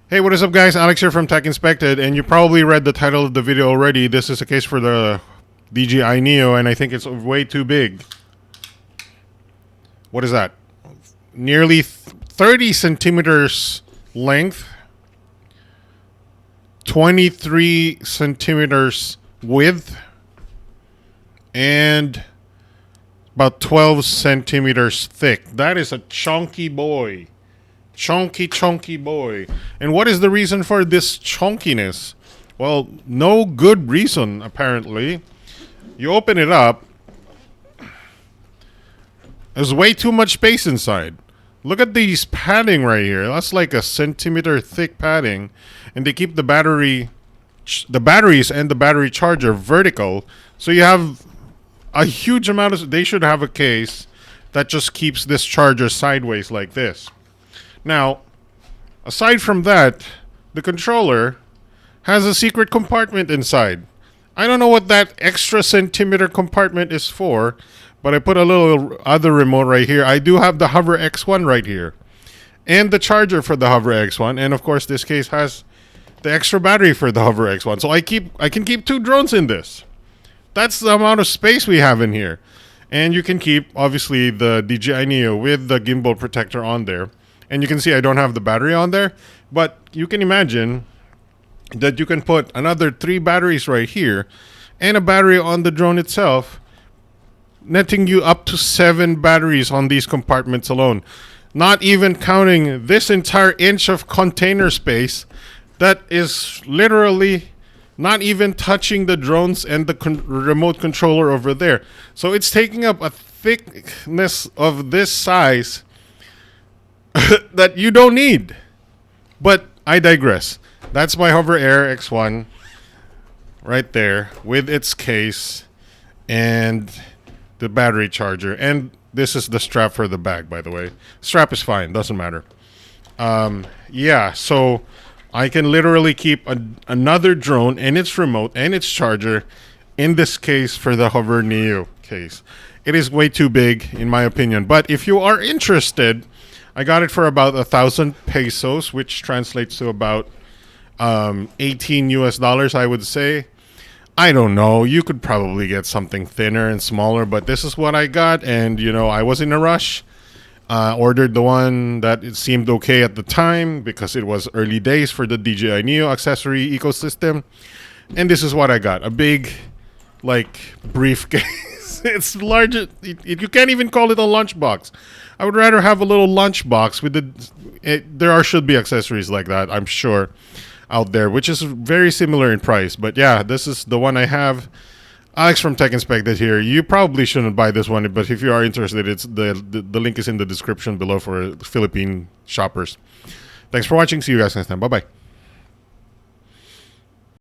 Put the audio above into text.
Hey, what is up, guys? Alex here from Tech Inspected, and you probably read the title of the video already. This is a case for the DJI Neo, and I think it's way too big. What is that? Nearly 30 centimeters length, 23 centimeters width, and about 12 centimeters thick. That is a chunky boy. Chunky boy. And what is the reason for this chunkiness? Well, no good reason, apparently. You open it up, there's way too much space inside. Look at these padding right here. That's like a centimeter thick padding. And they keep the batteries and the battery charger vertical. So you have a huge amount of... They should have a case that just keeps this charger sideways like this. Now, aside from that, the controller has a secret compartment inside. I don't know what that extra centimeter compartment is for, but I put a little other remote right here. I do have the Hover X1 right here, and the charger for the Hover X1, and of course this case has the extra battery for the Hover X1. So I can keep 2 drones in this. That's the amount of space we have in here. And you can keep, obviously, the DJI Neo with the gimbal protector on there. And you can see I don't have the battery on there, but you can imagine that you can put another 3 batteries right here and a battery on the drone itself, netting you up to 7 batteries on these compartments alone. Not even counting this entire inch of container space that is literally not even touching the drones and the remote controller over there. So it's taking up a thickness of this size that you don't need. But I digress. That's my Hover Air X1 right there with its case and the battery charger. And this is the strap for the bag, by the way. Strap is fine, doesn't matter. Yeah, so I can literally keep another drone and its remote and its charger in this case for the Hover Neo case. It is way too big in my opinion, but if you are interested, I got it for about 1,000 pesos, which translates to about 18 US dollars, I would say. I don't know. You could probably get something thinner and smaller, but this is what I got. And, you know, I was in a rush. Ordered the one that it seemed okay at the time because it was early days for the DJI Neo accessory ecosystem. And this is what I got. A big, like, briefcase. It's large. You can't even call it a lunchbox. I would rather have a little lunchbox with there should be accessories like that, I'm sure, out there, which is very similar in price. But yeah, this is the one I have. Alex from Tech Inspected here. You probably shouldn't buy this one, but if you are interested, it's the link is in the description below for Philippine shoppers. Thanks for watching. See you guys next time. Bye bye.